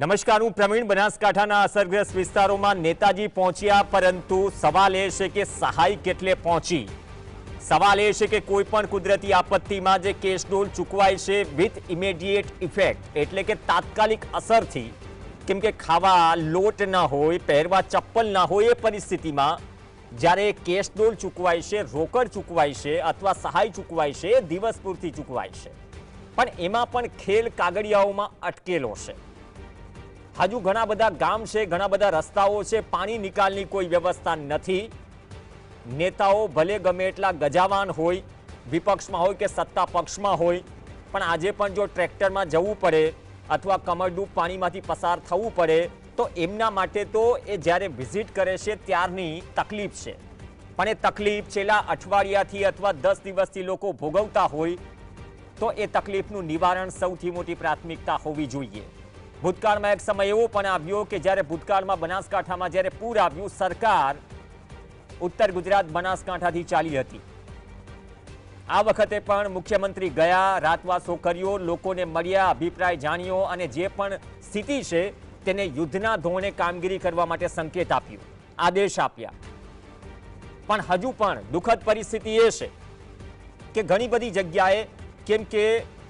નમસ્કાર, હું પ્રવીણ. બનાસકાંઠાના અસરગ્રસ્ત વિસ્તારોમાં નેતાજી પહોંચ્યા, પરંતુ સવાલ એ છે કે સહાય કેટલે પહોંચી. સવાલ એ છે કે કોઈ પણ કુદરતી આપત્તિમાં જે કેશડોલ ચૂકવાય છે વિથ ઇમિડિયેટ ઇફેક્ટ, એટલે કે તાત્કાલિક અસરથી, કેમ કે ખાવા લોટ ના હોય, પહેરવા ચપ્પલ ના હોય, એ પરિસ્થિતિમાં જ્યારે કેશડોલ ચૂકવાય છે, રોકડ ચૂકવાય છે અથવા સહાય ચૂકવાય છે, દિવસ પૂરતી ચૂકવાય છે, પણ એમાં પણ ખેલ કાગળિયાઓમાં અટકેલો છે. હજુ ઘણા બધા ગામ છે, ઘણા બધા રસ્તાઓ છે, પાણી નિકાલની કોઈ વ્યવસ્થા નથી. નેતાઓ ભલે ગમે એટલા ગજાવાન હોય, વિપક્ષમાં હોય કે સત્તા પક્ષમાં હોય, પણ આજે પણ જો ટ્રેક્ટરમાં જવું પડે અથવા કમરડૂબ પાણીમાંથી પસાર થવું પડે તો એમના માટે તો એ જ્યારે વિઝિટ કરે છે ત્યારની તકલીફ છે. પણ એ તકલીફ છેલ્લા અઠવાડિયાથી અથવા 10 દિવસથી લોકો ભોગવતા હોય તો એ તકલીફનું નિવારણ સૌથી મોટી પ્રાથમિકતા હોવી જોઈએ. ભૂતકાળમાં એક સમય એવો પણ આવ્યો કે જ્યારે ભૂતકાળમાં બનાસકાંઠામાં જ્યારે પૂર આવ્યું, સરકાર ઉત્તર ગુજરાત બનાસકાંઠાથી ચાલી હતી. આ વખતે પણ મુખ્યમંત્રી ગયા, રાતવાસો કર્યો, લોકોને મળ્યા, અભિપ્રાય જાણ્યો અને જે પણ સ્થિતિ છે તેને યુદ્ધના ધોરણે કામગીરી કરવા માટે સંકેત આપ્યો, આદેશ આપ્યા. પણ હજુ પણ દુઃખદ પરિસ્થિતિ એ છે કે ઘણી બધી જગ્યાએ, કેમ કે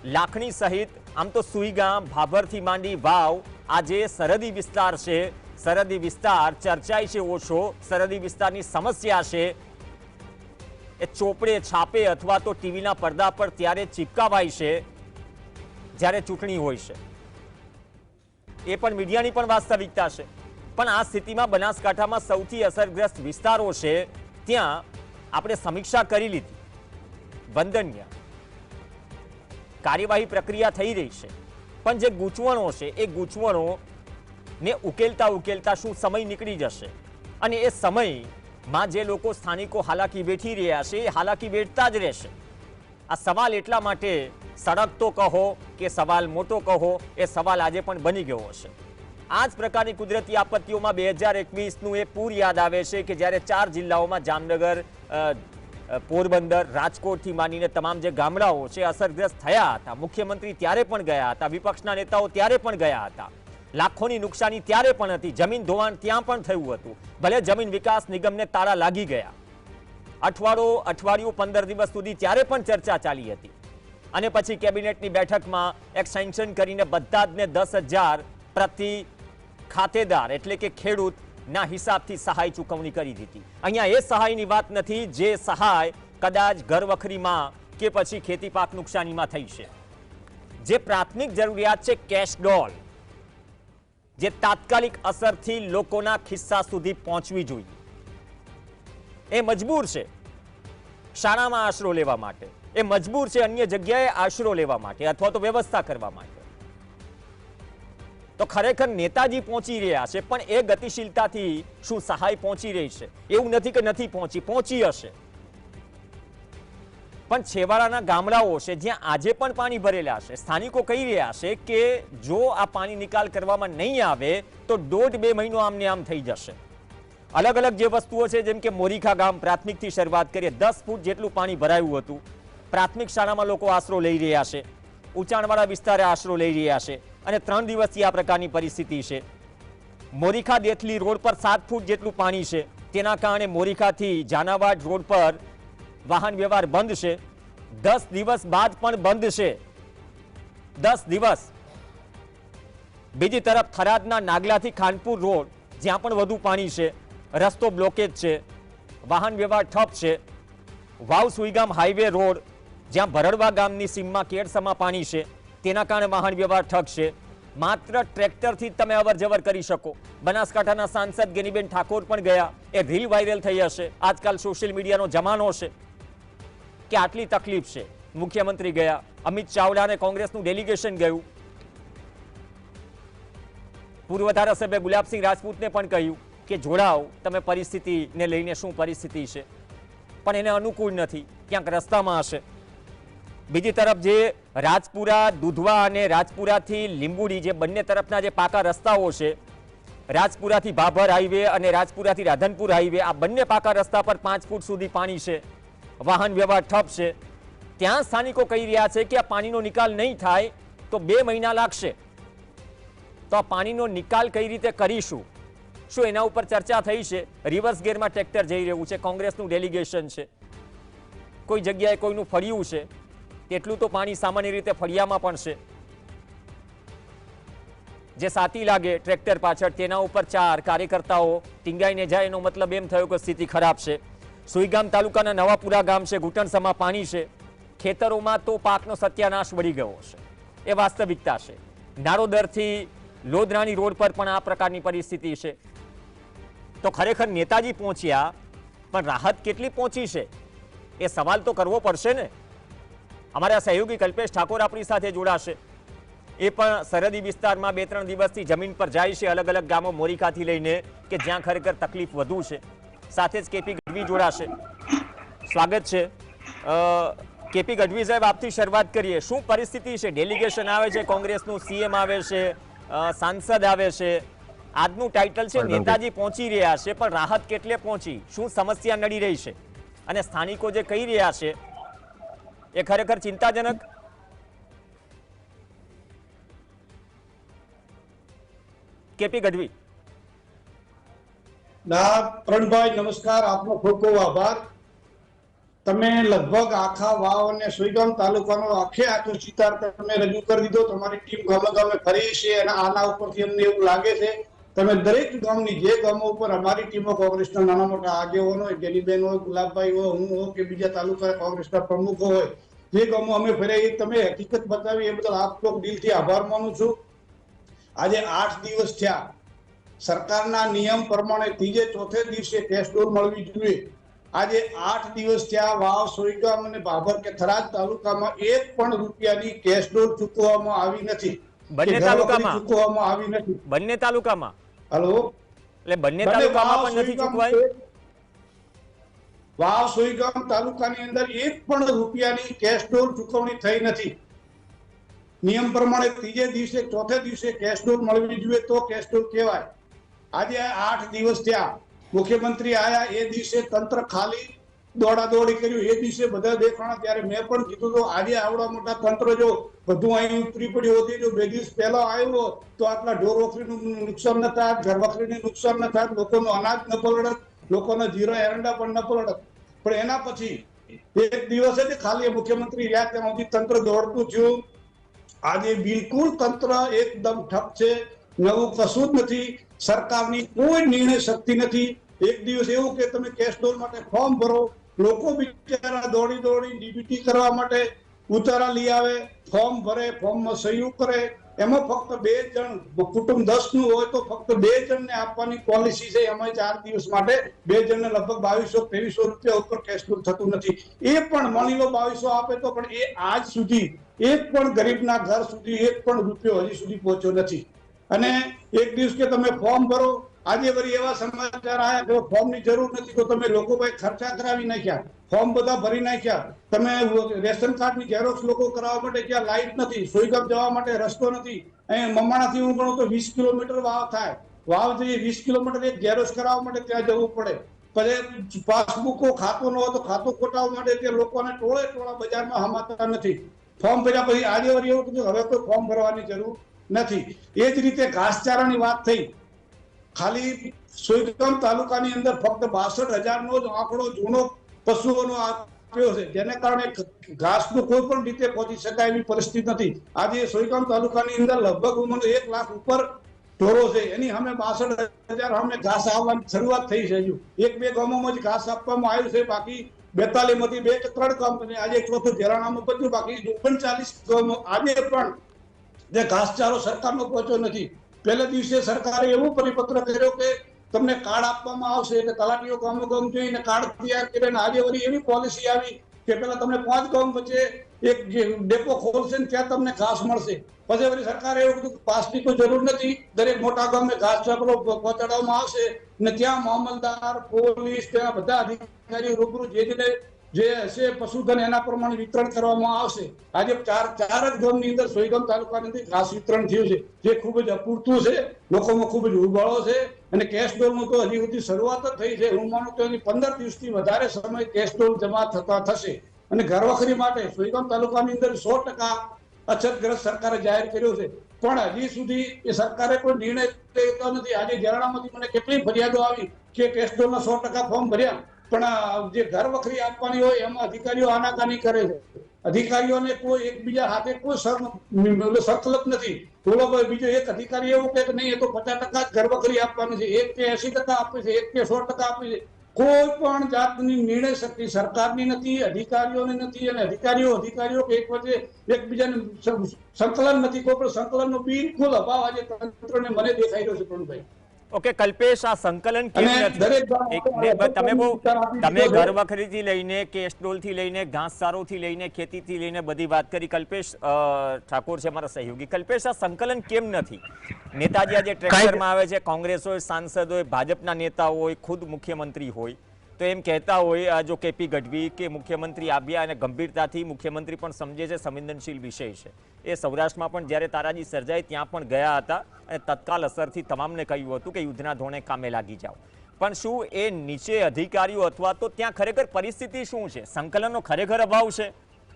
લાખણી સહિત આમ તો સુઈગામ, ભાભરથી માંડી વાવ, આજે સરહદી વિસ્તાર છે. સરહદી વિસ્તાર ચર્ચાય છે ઓછો, સરહદી વિસ્તારની સમસ્યા છે એ ચોપડે છાપે અથવા તો ટીવીના પડદા પર ત્યારે ચિપકાવાય છે જ્યારે ચૂંટણી હોય છે. એ પણ મીડિયાની પણ વાસ્તવિકતા છે. પણ આ સ્થિતિમાં બનાસકાંઠામાં સૌથી અસરગ્રસ્ત વિસ્તારો છે ત્યાં આપણે સમીક્ષા કરી લીધી. વંદનીય કાર્યવાહી પ્રક્રિયા થઈ રહી છે, પણ જે ગૂંચવણો છે એ ગૂંચવણો ને ઉકેલતા ઉકેલતા શું સમય નીકળી જશે અને એ સમયમાં જે લોકો સ્થાનિકો હાલાકી વેઠી રહ્યા છે એ હાલાકી વેઠતા જ રહેશે. આ સવાલ એટલા માટે સળગતો કહો કે સવાલ મોટો કહો, એ સવાલ આજે પણ બની ગયો હશે. આ જ પ્રકારની કુદરતી આપત્તિઓમાં 2021નું એ પૂર યાદ આવે છે કે જ્યારે 4 જિલ્લાઓમાં જામનગર, પોરબંદર, રાજકોટથી માંડીને તમામ જે ગામડાઓ છે અસરગ્રસ્ત થયા હતા. મુખ્યમંત્રી ત્યારે પણ ગયા હતા, વિપક્ષના નેતાઓ ત્યારે પણ ગયા હતા. લાખોની નુકસાની ત્યારે પણ હતી, જમીન ધોવાણ ત્યાં પણ થયું હતું. ભલે જમીન વિકાસ નિગમને તાળા લાગી ગયા, અઠવાડિયું 15 દિવસ સુધી ત્યારે પણ ચર્ચા ચાલી હતી. અને પછી કેબિનેટની બેઠકમાં એક સેન્કશન કરીને બધા જ ને 10,000 પ્રતિ ખાતેદાર એટલે કે ખેડૂતના હિસાબથી સહાય ચૂકવણી કરી દીધી. અહીંયા એ સહાયની વાત નથી જે સહાય કદાચ ઘરવખરીમાં કે પછી ખેતી પાક નુકસાનીમાં થઈ છે. જે પ્રાથમિક જરૂરિયાત છે કેશડોલ, જે તાત્કાલિક અસરથી લોકોના ખિસ્સા સુધી પહોંચવી જોઈએ, એ મજબૂર છે શાળામાં આશરો લેવા માટે, એ મજબૂર છે અન્ય જગ્યાએ આશરો લેવા માટે અથવા તો વ્યવસ્થા કરવા માટે. તો ખરેખર નેતાજી પહોંચી રહ્યા છે, પણ એ ગતિશીલતાથી શું સહાય પહોંચી રહી છે? એવું નથી કે નથી પહોંચી, પહોંચી હશે. પણ છેવાડાના ગામડાઓ છે જ્યાં આજે પણ પાણી ભરેલા છે. સ્થાનિકો કહી રહ્યા છે કે જો આ પાણી નિકાલ કરવામાં નહીં આવે તો 1.5-2 મહિનો આમને આમ થઈ જશે. અલગ અલગ જે વસ્તુઓ છે, જેમ કે મોરીખા ગામ, પ્રાથમિકથી શરૂઆત કરીએ, 10 ફૂટ જેટલું પાણી ભરાયું હતું. પ્રાથમિક શાળામાં લોકો આશરો લઈ રહ્યા છે, ઊંચાણવાળા વિસ્તારે આશરો લઈ રહ્યા છે અને 3 દિવસથી આ પ્રકારની પરિસ્થિતિ છે. મોરીખા દેથલી રોડ પર 7 ફૂટ જેટલું પાણી છે. તેના કારણે મોરીખાથી જાનાવાડ રોડ પર વાહન વ્યવહાર બંધ છે. 10 દિવસ બાદ પણ બંધ છે, 10 દિવસ. બીજી તરફ થરાદના નાગલાથી ખાનપુર રોડ, જ્યાં પણ વધુ પાણી છે, રસ્તો બ્લોકેજ છે, વાહન વ્યવહાર ઠપ છે. વાવ સુઈગામ હાઈવે રોડ, જ્યાં ભરડવા ગામની સીમમાં કેડસમાં પાણી છે, તેના કારણે વાહન વ્યવહાર ઠપ છે. માત્ર ટ્રેક્ટરથી તમે અવર જવર કરી શકો. બનાસકાંઠાના સાંસદ ગેનીબેન ઠાકોર પણ ગયા, એ રીલ વાયરલ થઈ હશે. આજકાલ સોશિયલ મીડિયાનો જમાનો છે કે આટલી તકલીફ છે. મુખ્યમંત્રી ગયા, અમિત ચાવડા અને કોંગ્રેસનું ડેલિગેશન ગયું. પૂર્વ ધારાસભ્ય ગુલાબસિંહ રાજપૂતને પણ કહ્યું કે જોડાઓ, તમે પરિસ્થિતિને લઈને શું પરિસ્થિતિ છે, પણ એને અનુકૂળ નથી, ક્યાંક રસ્તામાં હશે. બીજી તરફ જે રાજપુરા, દુધવા અને રાજપુરાથી લીંબુડી, જે બંને તરફના જે પાકા રસ્તાઓ છે, રાજપુરાથી ભાભર હાઈવે અને રાજપુરાથી રાધનપુર હાઈવે, આ બંને પાકા રસ્તા પર 5 ફૂટ સુધી પાણી છે, વાહન વ્યવહાર ઠપ છે. ત્યાં સ્થાનિકો કહી રહ્યા છે કે આ પાણીનો નિકાલ નહીં થાય તો 2 મહિના લાગશે. તો આ પાણીનો નિકાલ કઈ રીતે કરીશું, શું એના ઉપર ચર્ચા થઈ છે? રિવર્સ ગેરમાં ટ્રેક્ટર જઈ રહ્યું છે, કોંગ્રેસનું ડેલિગેશન છે, કોઈ જગ્યાએ કોઈનું ફળિયું છે, તેટલું તો પાણી સામાન્ય રીતે ફળિયામાં પણ છે. જે સાથી લાગે ટ્રેક્ટર પાછળ તેના ઉપર 4 કાર્યકર્તાઓ ટીંગાઈને જાય, એનો મતલબ એમ થયો કે સ્થિતિ ખરાબ છે. સુઈગામ તાલુકાના નવાપુરા ગામ છે, ઘૂંટણસમાં પાણી છે, ખેતરોમાં તો પાકનો સત્યાનાશ વળી ગયો છે, એ વાસ્તવિકતા છે. નારોદરથી લોધરાણી રોડ પર પણ આ પ્રકારની પરિસ્થિતિ છે. તો ખરેખર નેતાજી પહોંચ્યા, પણ રાહત કેટલી પહોંચી છે એ સવાલ તો કરવો પડશે ને. અમારા સહયોગી કલ્પેશ ઠાકોર આપણી સાથે જોડાશે, એ પણ સરહદી વિસ્તારમાં 2-3 દિવસથી જમીન પર જાય છે, અલગ અલગ ગામો મોરિકાથી લઈને કે જ્યાં ખરેખર તકલીફ વધુ છે. સાથે જ કેપી ગઢવી જોડાશે. સ્વાગત છે. કેપી ગઢવી સાહેબ, આપથી શરૂઆત કરીએ. શું પરિસ્થિતિ છે? ડેલિગેશન આવે છે કોંગ્રેસનું, સીએમ આવે છે, સાંસદ આવે છે, આજનું ટાઇટલ છે નેતાજી પહોંચી રહ્યા છે, પણ રાહત કેટલે પહોંચી, શું સમસ્યા નડી રહી છે, અને સ્થાનિકો જે કહી રહ્યા છે એ ખરેખર ચિંતાજનક. કેપી ગઢવી. પ્રણભાઈ નમસ્કાર, આપનો ખૂબ ખૂબ આભાર. તમે લગભગ આખા વાવ અને સુઈગામ તાલુકાનો આખો ચિતાર તમે રજૂ કરી દીધો. તમારી ટીમ ગામે ગામે ફરી છે અને આના ઉપરથી અમને એવું લાગે છે તમે દરેક ગામની જે ગામો ઉપર અમારી ટીમો કોંગ્રેસના નાના મોટા આગેવાનો હોય, ગેનીબેન હોય, ગુલાબભાઈ હોય, હું હોય કે બીજા તાલુકા કોંગ્રેસના પ્રમુખો હોય, જે ગામો અમે ફર્યા એ તમે હકીકત બતાવી એ બદલ આપ લોકો દિલથી આભાર માનું છું. આજે 8 દિવસ થયા. સરકારના નિયમ પ્રમાણે ત્રીજે ચોથે દિવસે કેશ ડોલ મળવી જોઈએ. આજે 8 દિવસ થયા, વાવ, સોઈગામ અને ભાભર કે થરાદ તાલુકામાં 1 પણ રૂપિયાની કેશ ડોલ ચૂકવવામાં આવી નથી. બંને તાલુકામાં ચૂકવવામાં આવી નથી. બંને તાલુકામાં. હલો, એટલે બંને તાલુકામાં પણ નથી ચૂકવાય. વાવ સોઈગામ તાલુકાની અંદર 1 પણ રૂપિયાની કેશ ડોલ ચૂકવણી થઈ નથી. નિયમ પ્રમાણે ત્રીજે દિવસે ચોથે દિવસે કેશ ડોલ મળવી જોઈએ તો કેશ ડોલ કહેવાય. આજે 8 દિવસ થયા. મુખ્યમંત્રી આયા એ દિવસે તંત્ર ખાલી દોડાદોડી કર્યું, એ દિવસે બધા દેખાણા. ત્યારે મેં પણ કીધું તો આજે આવડા મોટા તંત્ર જો બધું અહીં ઉતરી પડ્યું હોતી, જો 2 દિવસ પહેલા આવ્યો તો આટલા ઢોર વખરીનું નુકસાન ન થાય, ઘર વખરીનું નુકસાન ન થાય, લોકોનું અનાજ ન પલળત, લોકોના જીરા એરંડા પણ ન પલળત. પણ એના પછી 1 દિવસ જ ખાલી મુખ્યમંત્રી રહ્યા ત્યાં સુધી તંત્ર દોડતું થયું. આજે બિલકુલ તંત્ર એકદમ ઠપ છે, નવું કશું જ નથી. સરકારની કોઈ નિર્ણય શક્તિ નથી. 1 દિવસ એવું કે તમે કેશ ડોલ માટે ફોર્મ ભરો, લોકો બિચારા દોડી ડીબીટી કરવા માટે ઉતારા લઈ આવે, ફોર્મ ભરે, ફોર્મમાં સહી કરે. એમાં ફક્ત 2 જણ, કુટુંબ 10 નું હોય તો ફક્ત 2 જણને આપવાની પોલિસી છે. એમાં 4 દિવસ માટે 2 જણને લગભગ 2200-2300 રૂપિયા ઉપર કેશ ડોલ થતું નથી. એ પણ માની લો 2200 આપે તો પણ એ આજ સુધી એક પણ ગરીબના ઘર સુધી 1 પણ રૂપિયો હજી સુધી પહોંચ્યો નથી. અને 1 દિવસ કે તમે ફોર્મ ભરો, આજે વળી એવા સમાચાર આવ્યા કે ફોર્મની જરૂર નથી તો તમે લોકો ભાઈ ખર્ચા કરાવી નાખ્યા, ફોર્મ બધા ભરી નાખ્યા. તમે રેશન કાર્ડની ઝેરોક્સ લોકો કરાવવા માટે ત્યાં લાઇટ નથી, સોઈગામ જવા માટે રસ્તો નથી. અહીંયા મમાણાથી હું ગણું તો 20 કિલોમીટર વાવ થાય. વાવ જઈએ 20 કિલોમીટર એક ઝેરોક્સ કરાવવા માટે ત્યાં જવું પડે. પછી પાસબુકો ખાતું ન હોય તો ખાતું ખોટાવવા માટે તે લોકોને ટોળા બજારમાં હમાતા નથી. ફોર્મ ભર્યા પછી આજે વળી એવું કીધું હવે કોઈ ફોર્મ ભરવાની જરૂર નથી. એ જ રીતે ઘાસચારાની વાત થઈ. ખાલી સોઈગામ તાલુકાની અંદર ફક્ત 62,000નો જ આંકડો જૂનો પશુઓનો આપ્યો છે, જેને કારણે ઘાસનું કોઈ પણ રીતે પહોંચી શકાય એવી પરિસ્થિતિ નથી. આજે સોઈગામ તાલુકાની અંદર લગભગ 1 લાખ ઉપર ઢોરો છે, એની સામે 62,000 સામે ઘાસ આવવાની શરૂઆત થઈ છે. હજુ 1-2 ગામોમાં જ ઘાસ આપવામાં આવ્યું છે, બાકી 42 માંથી 2 કે 3 ગામ, આજે ચોથું ઝેરાણામાં બચ્યું, બાકી 39 ગામો આજે પણ જે ઘાસચારો સરકારનો પહોંચ્યો નથી. પહેલા દિવસે સરકારે એવું પરિપત્ર કર્યો કે તમને કાર્ડ આપવામાં આવશે, એટલે તલાટીઓ ગામો ગામ જઈને કાર્ડ તૈયાર કરીને આજે વળી એવી પોલિસી આવી કે પેલા તમને 5 ગામ વચ્ચે એક ડેપો ખોલશે ને ત્યાં તમને ઘાસ મળશે. પછી વળી સરકારે એવું કીધું પાસની કોઈ જરૂર નથી, દરેક મોટા ગામે ઘાસ ચાકડો પહોંચાડવામાં આવશે ને ત્યાં મામલતદાર, પોલીસ, ત્યાં બધા અધિકારીઓ રૂબરૂ જે હશે પશુધન એના પ્રમાણે વિતરણ કરવામાં આવશે. આજે 4 જ ગામની અંદર સોઈગામ તાલુકાની અંદર ઘાસ વિતરણ થયું છે, જે ખૂબ જ અપૂરતું છે, લોકોમાં ખૂબ જ ઉબાળો છે. અને કેશ ડોલનું તો હજી સુધી શરૂઆત જ થઈ છે. હું માનું તો એની 15 દિવસથી વધારે સમય કેશ ડોલ જમા થશે. અને ઘરવખરી માટે સોઈગામ તાલુકાની અંદર 100% અછતગ્રસ્ત સરકારે જાહેર કર્યો છે. પણ હજી સુધી એ સરકારે કોઈ નિર્ણય લેતો નથી. આજે જરણામાંથી મને કેટલી ફરિયાદો આવી કે કેસ્ટોલના 100% ફોર્મ ભર્યા, પણ જે ઘર વખરી આપવાની હોય એમાં અધિકારીઓ આનાકાની કરે છે. અધિકારીઓને કોઈ એકબીજા સાથે કોઈ સંકલન નથી. બોલો ભાઈ, બીજો એક અધિકારી એવું કે નહીં, એ તો 50% જ ઘર વખરી આપવાની છે, એક કે 80% આપે છે, એક કે 100% આપે છે. કોઈ પણ જાતની નિર્ણય શક્તિ સરકારની નથી, અધિકારીઓની નથી, અને અધિકારીઓ કે એક વચ્ચે એકબીજાને સંકલન નથી. કોઈ પણ સંકલનનો બિલકુલ અભાવ આજે તંત્રને મને દેખાઈ રહ્યો છે પ્રણભાઈ. ઓકે કલ્પેશ, આ સંકલન કેમ નથી? તમે ઘર વખરીથી લઈને કેસ્ટોલથી લઈને ઘાસચારોથી લઈને ખેતીથી લઈને બધી વાત કરી. કલ્પેશ ઠાકોર છે મારા સહયોગી. કલ્પેશ, આ સંકલન કેમ નથી? નેતાજી આજે ટ્રેક્ટરમાં આવે છે, કોંગ્રેસ હોય, સાંસદ હોય, ભાજપના નેતા હોય, ખુદ મુખ્યમંત્રી હોય, તો એમ કહેતા હોય જો કેપી ગઢવી કે મુખ્યમંત્રી આવ્યા અને ગંભીરતાથી મુખ્યમંત્રી પણ સમજે છે સંવેદનશીલ વિષય છે. એ સૌરાષ્ટ્રમાં પણ જ્યારે તારાજી સર્જાઈ ત્યાં પણ ગયા હતા અને તત્કાલ અસરથી તમામને કહ્યું હતું કે યુદ્ધના ધોરણે કામે લાગી જાઓ. પણ શું એ નીચે અધિકારીઓ અથવા તો ત્યાં ખરેખર પરિસ્થિતિ શું છે? સંકલનનો ખરેખર અભાવ છે?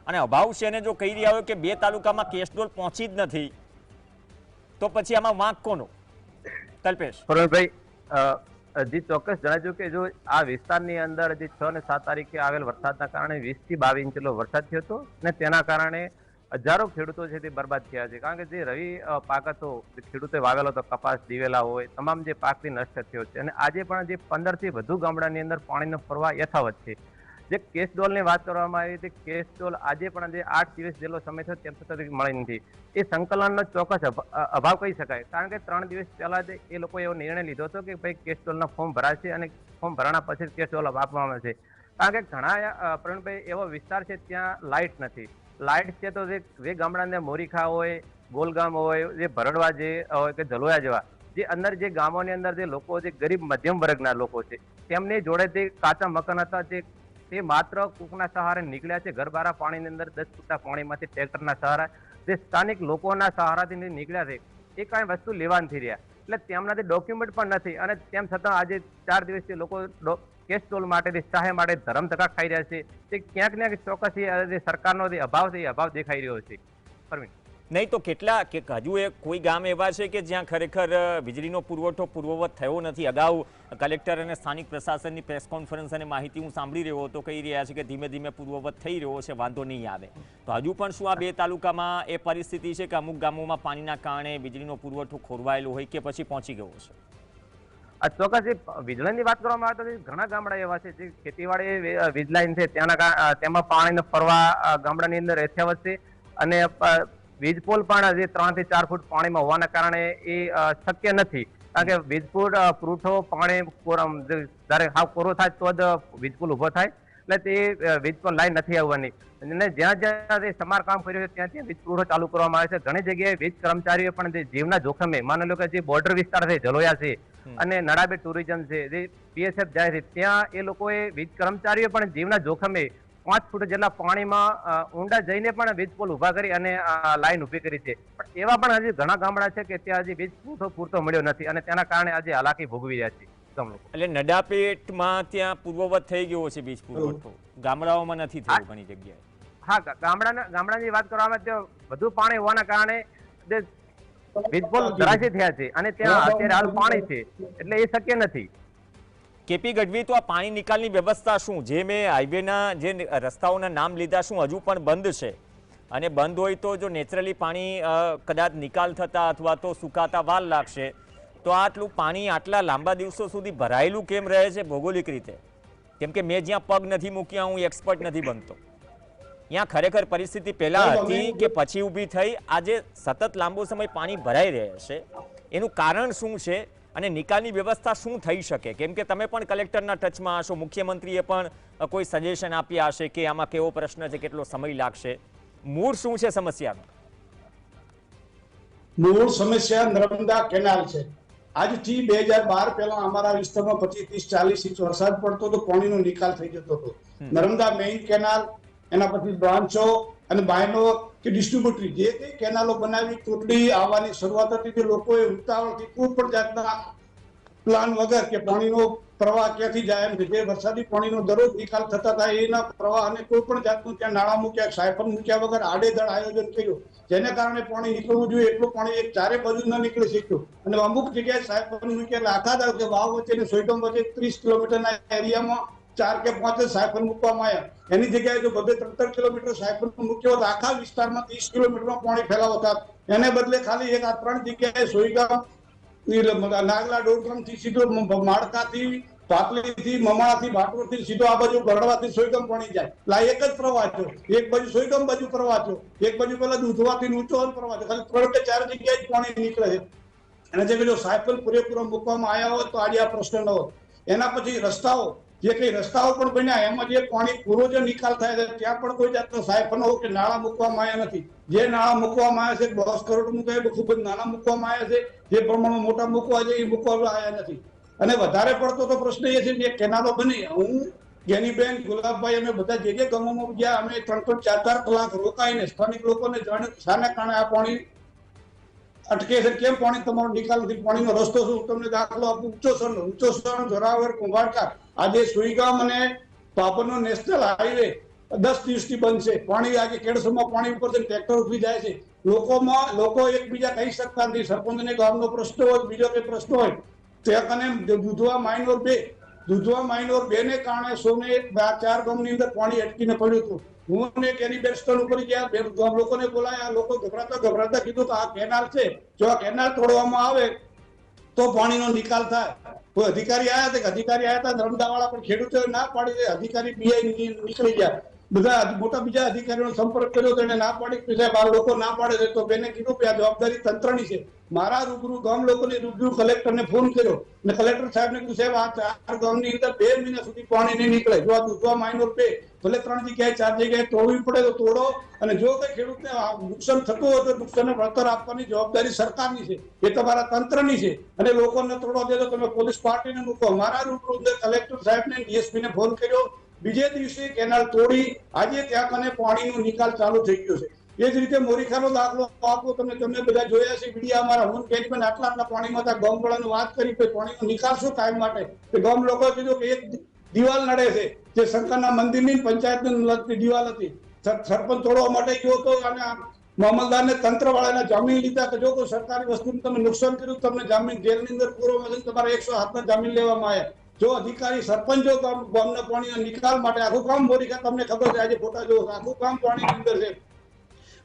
અને અભાવ છે અને જો કહી રહ્યા હોય કે 2 તાલુકામાં કેસ્ટોલ પહોંચી જ નથી, તો પછી આમાં વાંક કોનો? કલ્પેશ. ભાઈ જી ચોક્કસ જણાવ્યું કે જો આ વિસ્તારની અંદર જે 6 અને 7 તારીખે આવેલ વરસાદના કારણે 20 થી 22 ઇંચ જેટલો વરસાદ થયો હતો અને તેના કારણે હજારો ખેડૂતો છે તે બરબાદ થયા છે. કારણ કે જે રવિ પાક હતો, ખેડૂતે વાવેલો હતો, કપાસ, દિવેલા હોય, તમામ જે પાકથી નષ્ટ થયો છે. અને આજે પણ જે 15 થી વધુ ગામડાની અંદર પાણીનો પ્રવાહ યથાવત છે. જે કેસ્ટોલની વાત કરવામાં આવી હતી, કેસ્ટોલ આજે પણ જે 8 દિવસ જેટલો સમય થયો તેમ છતાં મળી નથી. એ સંકલનનો ચોક્કસ અભાવ કહી શકાય. કારણ કે 3 દિવસ પહેલા જ એ લોકોએ એવો નિર્ણય લીધો હતો કે ભાઈ કેસ્ટોલના ફોર્મ ભરાશે અને ફોર્મ ભરાણા પછી કેસ્ટોલ આપવામાં આવશે. કારણ કે ઘણા પ્રવીણભાઈ એવો વિસ્તાર છે ત્યાં લાઇટ નથી. લાઇટ છે તો જે ગામડાને મોરીખા હોય, ગોલગામ હોય, જે ભરડવા જે હોય કે જલોયા જેવા જે અંદર જે ગામોની અંદર જે લોકો જે ગરીબ મધ્યમ વર્ગના લોકો છે તેમની જોડે જે કાચા મકાન હતા તે માત્ર કૂકના સહારે નીકળ્યા છે. ઘરબારા પાણીની અંદર 10 ફૂટના પાણીમાંથી ટ્રેક્ટરના સહારા જે સ્થાનિક લોકોના સહારાથી નીકળ્યા છે એ કાંઈ વસ્તુ લેવા નથી રહ્યા. એટલે તેમના ડોક્યુમેન્ટ પણ નથી અને તેમ છતાં આજે 4 દિવસથી લોકો કેસ્ટોલ માટે સહાય માટે ધરમધક્કા ખાઈ રહ્યા છે. તે ક્યાંક ને ક્યાંક ચોક્કસ સરકારનો જે અભાવ છે એ અભાવ દેખાઈ રહ્યો છે. પરવીન, નહીં તો કેટલા કે હજુ એ કોઈ ગામ એવા છે કે જ્યાં ખરેખર વીજળીનો પુરવઠો પૂર્વવત થયો નથી? અગાઉ કલેક્ટર અને સ્થાનિક પ્રશાસનની પ્રેસ કોન્ફરન્સ અને માહિતી હું સાંભળી રહ્યો હતો, કહી રહ્યા છે કે ધીમે ધીમે પૂર્વવત થઈ રહ્યો છે, વાંધો નહીં આવે. તો હજુ પણ શું આ 2 તાલુકામાં એ પરિસ્થિતિ છે કે અમુક ગામોમાં પાણીના કારણે વીજળીનો પુરવઠો ખોરવાયેલો હોય કે પછી પહોંચી ગયો છે? આ ચોક્કસ વીજળીની વાત કરવામાં આવે તો ઘણા ગામડા એવા છે જે ખેતીવાડી વીજ લાઈન છે તેમાં પાણીનો પ્રવાહ ગામડાની અંદર યથાવત છે અને વીજપોલ પણ જે 3 થી 4 ફૂટ પાણીમાં હોવાના કારણે એ શક્ય નથી. કારણ કે વીજપોલ પુરવઠો પાણી જ્યારે હાવ કોરો થાય તો જ વીજપોલ ઉભો થાય. એટલે તે વીજપોલ લાઈન નથી આવવાની. અને જ્યાં જ્યાં સમારકામ કર્યું છે ત્યાં ત્યાં વીજ પુરવઠો ચાલુ કરવામાં આવે છે. ઘણી જગ્યાએ વીજ કર્મચારીઓ પણ જે જીવના જોખમે, માની લો કે જે બોર્ડર વિસ્તાર છે, જલોયા છે અને નડાબેટ ટુરિઝમ છે, જે PSF જાય છે, ત્યાં એ લોકોએ વીજ કર્મચારીઓ પણ જીવના જોખમે 5 ફૂટ જેટલા પાણીમાં ઊંડા જઈને પણ વીજ પોલ ઉભા કરી અને લાઈન ઉભી કરી છે. પણ એવા પણ હજી ઘણા ગામડા છે કે ત્યાં હજી વીજ પુરવઠો પૂરતો મળ્યો નથી અને તેના કારણે આજે હાલાકી ભોગવી રહ્યા છે. એટલે નડાપેટમાં ત્યાં પૂર્વવત થઈ ગયો છે વીજ પુરવઠો, ગામડાઓમાં નથી થયો ઘણી જગ્યાએ. હા, ગામડાની વાત કરવામાં ત્યાં વધુ પાણી હોવાના કારણે જે વીજપોલ ધરાશયી થયા છે અને ત્યાં અત્યારે હાલ પાણી છે એટલે એ શક્ય નથી. કેપી ગઢવી, તો આ પાણી નિકાલની વ્યવસ્થા શું? જે મેં હાઈવેના જે રસ્તાઓના નામ લીધા, શું હજુ પણ બંધ છે? અને બંધ હોય તો જો નેચરલી પાણી કદાચ નિકાલ થતા અથવા તો સુકાતા વાર લાગશે, તો આટલું પાણી આટલા લાંબા દિવસો સુધી ભરાયેલું કેમ રહે છે ભૌગોલિક રીતે? કેમ કે મેં જ્યાં પગ નથી મૂક્યા, હું એક્સપર્ટ નથી બનતો. ત્યાં ખરેખર પરિસ્થિતિ પહેલા હતી કે પછી ઊભી થઈ? આજે સતત લાંબો સમય પાણી ભરાઈ રહે છે, એનું કારણ શું છે અને નિકાલની વ્યવસ્થા શું થઈ શકે? કેમ કે તમે પણ કલેક્ટરના ટચમાં હશો, મુખ્યમંત્રીએ પણ કોઈ સજેશન આપ્યા હશે કે આમાં કેવો પ્રશ્ન છે, કેટલો સમય લાગશે. મૂળ શું છે સમસ્યાનો? મૂળ સમસ્યા નર્મદા કેનાલ છે. આજથી 2012 પહેલા અમારા વિસ્તારમાં 25, 30, 40 ઇંચ વરસાદ પડતો તો પાણીનો નિકાલ થઈ જતો હતો. નર્મદા મેઇન કેનાલ, એના પછી બ્રાન્ચો અને બાયનો કે ડિસ્ટ્રીબ્યુટરી જે કઈ કેનાલો બનાવી તોટલી આવવાની શરૂઆત હતી, તે લોકોએ ઉતાવળથી કોઈ પણ જાતના પ્લાન વગર કે પાણીનો પ્રવાહ ક્યાંથી જાય એમ જે વરસાદી પાણીનો દરરોજ નિકાલ થતા હતા એના પ્રવાહ અને કોઈ પણ જાતનું ત્યાં નાળા મૂક્યા સાયફન મૂક્યા વગર આડેધડ આયોજન કર્યું, જેને કારણે પાણી નીકળવું જોઈએ એટલું પાણી એક ચારે બાજુ ન નીકળી શક્યું. અને અમુક જગ્યાએ સાયફન મૂક્યા એટલે આખા દાવ કે વાવ વચ્ચે અને સોયટમ વચ્ચે 30 કિલોમીટરના એરિયામાં 4 કે 5 જ સાયફન મૂકવામાં આવ્યા. એની જગ્યાએ જો 13 કિલોમીટર સાયફન મૂક્યો તો આખા વિસ્તારમાં 30 કિલોમીટરમાં પાણી ફેલાવો થાત. એને બદલે ખાલી એક આ 3 જગ્યાએ સોયગામ, નાગલા ડોરગામથી સીધો માળકાથી, પાટલીથી, મમાણાથી, ભાટવડથી સીધો આ બાજુ ગરડવાથી સોયગામ પાણી જાય. એટલે એક જ પ્રવાહ થયો, એક બાજુ સોયગામ બાજુ પ્રવાહ થયો, એક બાજુ પેલા દૂધવાથી ઊંચો પ્રવાહ થયો. ખાલી 3 કે 4 જગ્યાએ જ પાણી નીકળે છે. અને જે જો સાયકલ પૂરેપૂરો મૂકવામાં આવ્યા હોત તો આજે આ પ્રશ્ન ન હોત. એના પછી રસ્તાઓ, જે કઈ રસ્તાઓ પણ બન્યા એમાં જે પાણી પૂરો જે નિકાલ થાય છે ત્યાં પણ કોઈ જાતનો સાયફનો કે નાળા મૂકવામાં આવ્યા નથી. જે નાળા મૂકવામાં આવ્યા છે 10 કરોડ મૂકાય ખૂબ જ નાના મૂકવામાં આવ્યા છે, જે પ્રમાણમાં મોટા મૂકવા છે એ મૂકવામાં આવ્યા નથી. અને વધારે પડતો તો પ્રશ્ન એ છે કે કેનાલો બની, હું જ્ઞાનીબેન, ગુલાબભાઈ અમે બધા જે ગામોમાં ગયા અમે 3-3, 4-4 કલાક રોકાઈને સ્થાનિક લોકોને જાણ્યું શાને કારણે આ પાણી અટકે છે, કેમ પાણી તમારો નિકાલ નથી, પાણીનો રસ્તો શું. તમને દાખલો આપું, ઊંચોસણ, જોરાવર, કુંભારકા, આજે સુઈગામ અને પાપરનો નેશનલ હાઈવે 10 દિવસથી બંધ છે. પાણી આજે કેડસમાં પાણી ઉપર ટ્રેક્ટર ઉભી જાય છે. લોકો એકબીજા કહી શકતા નથી. સરપંચને ગામનો પ્રશ્ન હોય, બીજો કઈ પ્રશ્ન હોય, ત્યાં કને દુધવા માઇનોર 2 ને કારણે સોને 4 ગામની અંદર પાણી અટકીને પડ્યું હતું. હું અને કેનીબેન સ્થળ ઉપર ગયા, ગામ લોકોને બોલાયા, લોકો ગભરાતા કીધું કે આ કેનાલ છે, જો આ કેનાલ તોડવામાં આવે તો પાણીનો નિકાલ થાય. કોઈ અધિકારી આવ્યા હતા નર્મદાવાળા, પણ ખેડૂતોએ ના પાડી દે. અધિકારી પીઆઈ નીકળી ગયા, બધા મોટા બીજા અધિકારીઓનો સંપર્ક કર્યો તો એને ના પાડી. સાહેબ આ લોકો ના પાડે છે તો બેને કીધું કે આ જવાબદારી તંત્રની છે. મારા રૂબરૂ ગામ લોકોને રૂબરૂ કલેક્ટરને ફોન કર્યો અને કલેક્ટર સાહેબને કીધું સાહેબ આ 4 ગામની અંદર 2 મહિના સુધી પાણી નહીં નીકળે. જો આ દૂધવા માઇનોર 2 ભલે 3 જગ્યાએ 4 જગ્યાએ તોડવી પડે તો તોડો, અને જો કઈ ખેડૂતને નુકસાન થતું હોય તો નુકસાનને વળતર આપવાની જવાબદારી સરકારની છે, એ તમારા તંત્રની છે. અને લોકોને તોડવા દે તો તમે પોલીસ પાર્ટીને મૂકો. મારા રૂબરૂ કલેક્ટર સાહેબને, ડીએસપીને ફોન કર્યો. બીજે દિવસે કેનાલ તોડી આજે ત્યાં કને પાણીનો નિકાલ ચાલુ થઈ ગયો છે. એ જ રીતે મોરીખાનો દાખલો આપો, તમે બધા જોયા છે મીડિયા અમારા, હું કેજમેન્ટ આટલા પાણીમાં હતા. ગામવાળાને વાત કરી કે પાણીનો નિકાલ શું કાયમ માટે, કે ગામ લોકોએ કીધું કે એક દિવાલ નડે છે, જે શંકરના મંદિરની પંચાયતને લગતી દિવાલ હતી. સરપંચ તોડવા માટે ગયો હતો અને મામલદારને તંત્રવાળાને જામીન લીધા કે જો કોઈ સરકારી વસ્તુનું તમે નુકસાન કર્યું તમને જામીન જેલની અંદર પૂરવામાં તમારે 107 જામીન લેવામાં આવ્યા. જો અધિકારી સરપંચો ગામના પાણીના નિકાલ માટે આખું કામ મોરીખા, તમને ખબર છે આજે ફોટા જો આખું કામ પાણીની અંદર છે.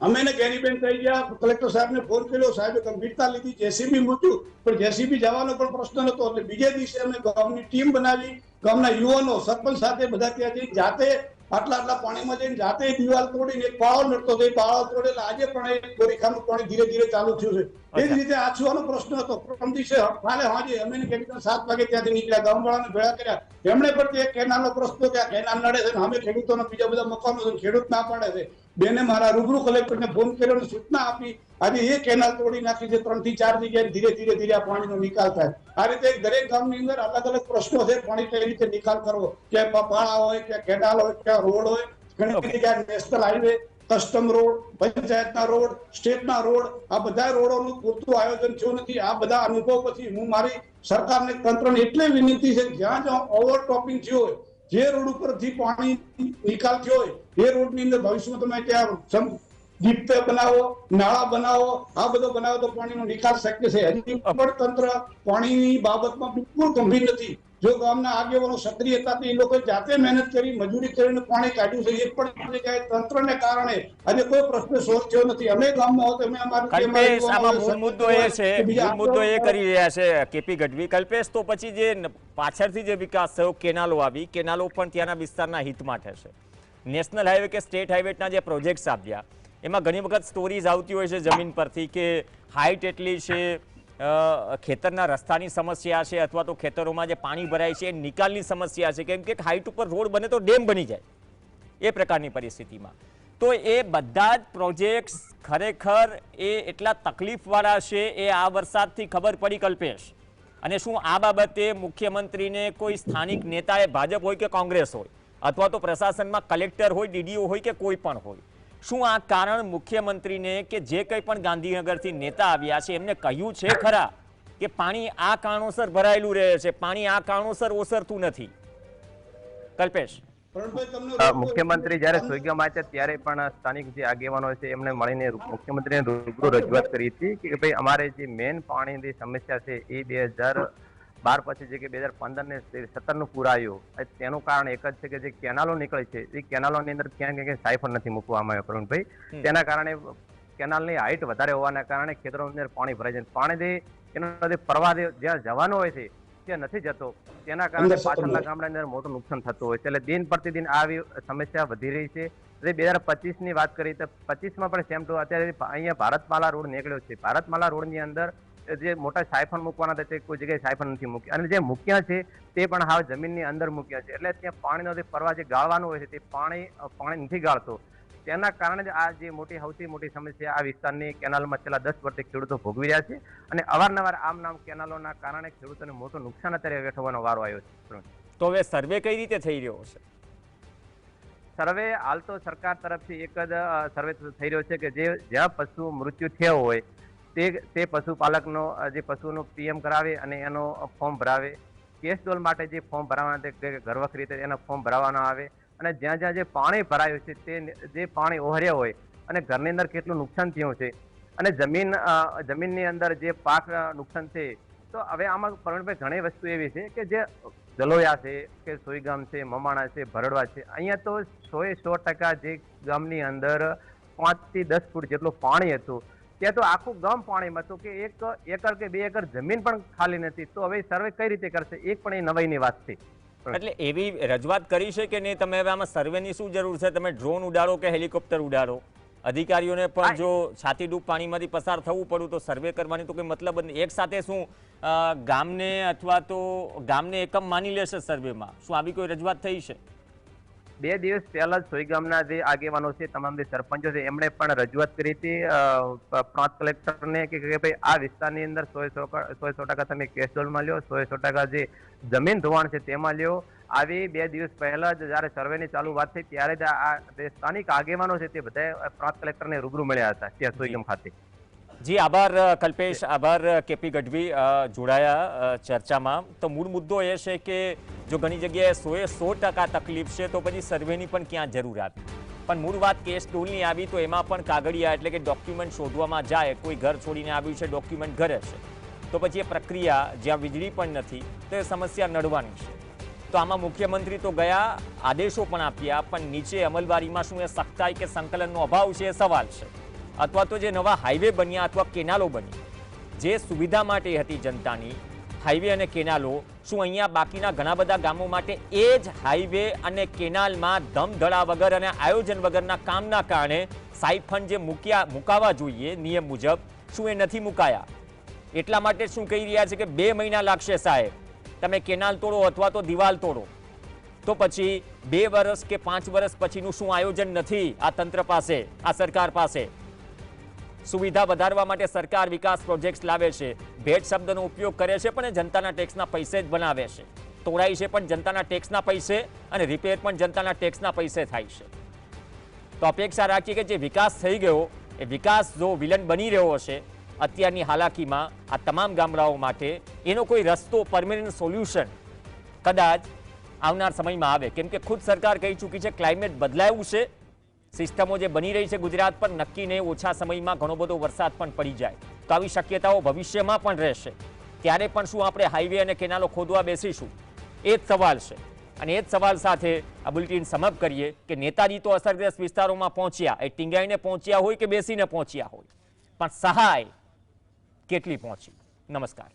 અમે ને જ્ઞાનીબેન કહી ગયા, કલેક્ટર સાહેબને ફોન કર્યો, સાહેબે ગંભીરતા લીધી, જેસીબી મૂક્યું, પણ જેસીબી જવાનો પણ પ્રશ્ન નતો. એટલે બીજે દિવસે અમે ગામની ટીમ બનાવી, ગામના યુવાનો સરપંચ સાથે બધા ત્યાં જઈ જાતે આટલા પાણીમાં જઈને જાતે દિવાલ તોડીને એક પાળો નડતો હતો, એ પાળો તોડેલા આજે પણ એ ગોરીખાનું પાણી ધીરે ધીરે ચાલુ થયું છે. એ જ રીતે આછવાનો પ્રશ્ન હતો. પ્રથમ દિવસે કાલે સાંજે અમે 7 વાગે ત્યાંથી નીકળ્યા, ગામવાળાને ભેળા કર્યા. એમણે પણ તે કેનાલનો પ્રશ્ન કે આ કેનાલ નડે છે, અમે ખેડૂતોના બીજા બધા મકાનો છે, ખેડૂત ના પાડે છે. બેને મારા રૂબરૂ કલેક્ટરને ફોન કર્યો અને સૂચના આપી. આજે એ કેનાલ તોડી નાખી છે. 3 થી 4 જગ્યાએ ધીરે આ પાણીનો નિકાલ થાય. આ રીતે દરેક ગામની અંદર અલગ અલગ પ્રશ્નો છે, પાણી કઈ રીતે નિકાલ કરવો, કે પાળા હોય, કે કેનાલ હોય, કે રોડ હોય. ઘણી જગ્યાએ નેશનલ હાઈવે, કસ્ટમ રોડ, પંચાયતના રોડ, સ્ટેટના રોડ, આ બધા રોડોનું પૂરતું આયોજન થયું નથી. આ બધા અનુભવ પછી હું મારી સરકારને, તંત્રને એટલે વિનંતી છે, જ્યાં ઓવરટોપિંગ થયું હોય, જે રોડ ઉપરથી પાણી નિકાલ થયો હોય એ રોડની અંદર ભવિષ્યમાં તમે ત્યાં ડીપ બનાવો, નાળા બનાવો, આ બધો બનાવો તો પાણીનો નિકાલ શક્ય છે. હજી પણ તંત્ર પાણીની બાબતમાં બિલકુલ ગંભીર નથી. જો ગામના આગેવાનો સક્રિય હતા એ લોકો જાતે મહેનત કરી, મજૂરી કરીને પાણી કાઢ્યું છે. એ પણ જગ્યાએ તંત્રને કારણે આજે કોઈ પ્રશ્ન સોલ્વ થયો નથી. અમે ગામમાં હોત અમે અમારું મૂળ મુદ્દો એ કરી રહ્યા છે કેપી ગઢવી. કલ્પેશ, તો પછી જે પાછળથી જે વિકાસ થયો, કેનાલો આવી, કેનાલો પણ ત્યાંના વિસ્તારના હિત માટે છે. નેશનલ હાઈવે કે સ્ટેટ હાઈવેના જે પ્રોજેક્ટ્સ આવ્યા એમાં ઘણી વખત સ્ટોરીઝ આવતી હોય છે જમીન પરથી કે હાઈટ એટલી છે, ખેતરના રસ્તાની સમસ્યા છે, અથવા તો ખેતરોમાં જે પાણી ભરાય છે એ નિકાલની સમસ્યા છે. કેમ કે હાઈટ ઉપર રોડ બને તો ડેમ બની જાય, એ પ્રકારની પરિસ્થિતિમાં તો એ બધા જ પ્રોજેક્ટ્સ ખરેખર એ એટલા તકલીફવાળા છે, એ આ વરસાદથી ખબર પડી. કલ્પેશ, અને શું આ બાબતે મુખ્યમંત્રીને કોઈ સ્થાનિક નેતાએ, ભાજપ હોય કે કોંગ્રેસ હોય, અથવા તો પ્રશાસનમાં કલેક્ટર હોય, ડીડીઓ હોય કે કોઈ પણ હોય, શું આ કારણ મુખ્યમંત્રીને કે જે કંઈ પણ ગાંધીનગરથી નેતા આવ્યા છે એમને કહ્યું છે ખરા કે પાણી આ કારણોસર ભરાયેલું રહે છે, પાણી આ કારણોસર ઓસરતું નથી? કલ્પેશ, મુખ્યમંત્રી જ્યારે સોયગામ આવ્યા ત્યારે પણ સ્થાનિક જે આગેવાનો છે એમને મળીને મુખ્યમંત્રીને રૂબરૂ રજૂઆત કરી હતી કે ભાઈ અમારે જે મેન પાણીની સમસ્યા છે એ 2012 પછી જે કે 2015 ને 17 નું પૂર આવ્યું, તેનું કારણ એક જ છે કે જે કેનાલો નીકળે છે એ કેનાલોની અંદર ક્યાંક ક્યાંક સાયફન નથી મૂકવામાં આવ્યો પ્રવીણભાઈ. તેના કારણે કેનાલની હાઈટ વધારે હોવાના કારણે ખેતરોની અંદર પાણી ભરાય છે. પાણી જે પ્રવાહ જ્યાં જવાનો હોય છે ત્યાં નથી જતો, તેના કારણે પાછળના ગામડાની અંદર મોટું નુકસાન થતું હોય છે. એટલે દિન પ્રતિદિન આવી સમસ્યા વધી રહી છે. 2025 ની વાત કરી તો 25 માં પણ સેમ ટુ અત્યારે અહીંયા ભારતમાલા રોડ નીકળ્યો છે. ભારતમાલા રોડની અંદર જે મોટા સાયફન મૂકવાના હતા તે કોઈ જગ્યાએ સાયફન નથી મૂક્યા, અને જે મૂક્યા છે તે પણ હાવ જમીનની અંદર મૂક્યા છે. એટલે ત્યાં પાણીનો જે પ્રવાહ જે ગાળવાનું હોય છે તે પાણી નથી ગાળતો. તેના કારણે આ જે સૌથી મોટી સમસ્યા આ વિસ્તારની કેનાલમાં છેલ્લા 10 વર્ષથી ખેડૂતો ભોગવી રહ્યા છે, અને અવારનવાર આમ નામ કેનાલોના કારણે ખેડૂતોને મોટું નુકસાન અત્યારે વેઠવાનો વારો આવ્યો છે. તો હવે સર્વે કઈ રીતે થઈ રહ્યો છે? સર્વે હાલ તો સરકાર તરફથી એક જ સર્વે થઈ રહ્યો છે કે જ્યાં પશુ મૃત્યુ થયો હોય તે પશુપાલકનો જે પશુનું પીએમ કરાવે અને એનો ફોર્મ ભરાવે. કેશડોલ માટે જે ફોર્મ ભરાવાના ઘરવખરી રીતે એના ફોર્મ ભરાવાના આવે, અને જ્યાં જ્યાં જે પાણી ભરાયું છે તે જે પાણી ઓહર્યા હોય અને ઘરની અંદર કેટલું નુકસાન થયું છે અને જમીનની અંદર જે પાક નુકસાન છે. તો હવે આમાં પ્રવીણભાઈ ઘણી વસ્તુ એવી છે કે જે જલોયા છે કે સોયગામ છે, મમાણા છે, ભરડવા છે, અહીંયા તો 100% જે ગામની અંદર 5 થી 10 ફૂટ જેટલું પાણી હતું ત્યાં તો આખું ગામ પાણીમાં હતું કે 1 એકર કે 2 એકર જમીન પણ ખાલી નથી. તો હવે સર્વે કઈ રીતે કરશે? એક પણ એ નવાઈની વાત છે. એટલે એવી રજૂઆત કરી છે કે નહીં તમે હવે આમાં સર્વેની શું જરૂર છે? તમે ડ્રોન ઉડાડો કે હેલિકોપ્ટર ઉડાડો, અધિકારીઓને પણ જો છાતી ડૂબ પાણીમાંથી પસાર થવું પડ્યું તો સર્વે કરવાની તો કોઈ મતલબ જ નહીં. એક સાથે શું ગામને અથવા તો ગામને એકમ માની લેશે સર્વેમાં? શું આવી કોઈ રજૂઆત થઈ છે? 2 દિવસ પહેલા જ સોયગામના જે આગેવાનો છે, તમામ જે સરપંચો છે, એમણે પણ રજૂઆત કરી હતી પ્રાંત કલેક્ટરને કે ભાઈ આ વિસ્તારની અંદર 100% તમે કેશડોલમાં લ્યો, 100% જે જમીન ધોવાણ છે તેમાં લ્યો. આવી 2 દિવસ પહેલા જ જયારે સર્વેની ચાલુ વાત થઈ ત્યારે જ આ સ્થાનિક આગેવાનો છે તે બધા પ્રાંત કલેક્ટરને રૂબરૂ મળ્યા હતા ત્યાં સોયગામ ખાતે. જી આભાર કલ્પેશ, આભાર કેપી ગઢવી જોડાયા ચર્ચામાં. તો મૂળ મુદ્દો એ છે કે જો ઘણી જગ્યાએ 100% તકલીફ છે તો પછી સર્વેની પણ ક્યાં જરૂર આવી? પણ મૂળ વાત કેસ ડોલની આવી તો એમાં પણ કાગળિયા એટલે કે ડોક્યુમેન્ટ શોધવામાં જાય. કોઈ ઘર છોડીને આવ્યું છે, ડોક્યુમેન્ટ ઘરે છે, તો પછી એ પ્રક્રિયા જ્યાં વીજળી પણ નથી તો એ સમસ્યા નડવાની છે. તો આમાં મુખ્યમંત્રી તો ગયા, આદેશો પણ આપ્યા, પણ નીચે અમલવારીમાં શું એ સખ્તાઈ કે સંકલનનો અભાવ છે એ સવાલ છે. અથવા તો જે નવા હાઈવે બન્યા અથવા કેનાલો બની જે સુવિધા માટે હતી જનતાની, હાઈવે અને કેનાલો, શું અહીંયા બાકીના ઘણા બધા ગામો માટે એ જ હાઈવે અને કેનાલમાં ધમધડા વગર અને આયોજન વગરના કામના કારણે સાઈફન જે મુકાવા જોઈએ નિયમ મુજબ શું એ નથી મુકાયા? એટલા માટે શું કહી રહ્યા છે કે 2 મહિના લાગશે સાહેબ, તમે કેનાલ તોડો અથવા તો દિવાલ તોડો. તો પછી 2 વર્ષ કે 5 વર્ષ પછીનું શું આયોજન નથી આ તંત્ર પાસે, આ સરકાર પાસે? સુવિધા વધારવા માટે સરકાર વિકાસ પ્રોજેક્ટ્સ લાવે છે, ભેટ શબ્દનો ઉપયોગ કરે છે, પણ એ જનતાના ટેક્સના પૈસે જ બનાવે છે. તોડાય છે પણ જનતાના ટેક્સના પૈસે અને રિપેર પણ જનતાના ટેક્સના પૈસે થાય છે. તો અપેક્ષા રાખીએ કે જે વિકાસ થઈ ગયો એ વિકાસ જો વિલન બની રહ્યો હશે અત્યારની હાલાકીમાં આ તમામ ગામડાઓ માટે, એનો કોઈ રસ્તો, પરમેનન્ટ સોલ્યુશન કદાચ આવનાર સમયમાં આવે. કેમ કે ખુદ સરકાર કહી ચૂકી છે ક્લાઇમેટ બદલાયું છે, સિસ્ટમો જે બની રહી છે ગુજરાત પર, નક્કી નહીં ઓછા સમયમાં ઘણો બધો વરસાદ પણ પડી જાય. તો આવી શક્યતાઓ ભવિષ્યમાં પણ રહેશે. ત્યારે પણ શું આપણે હાઈવે અને કેનાલો ખોદવા બેસીશું? એ જ સવાલ છે. અને એ જ સવાલ સાથે આ બુલેટિન સમાપ્ત કરીએ કે નેતાજી તો અસરગ્રસ્ત વિસ્તારોમાં પહોંચ્યા, એ ટીંગાઈને પહોંચ્યા હોય કે બેસીને પહોંચ્યા હોય, પણ સહાય કેટલી પહોંચી? નમસ્કાર.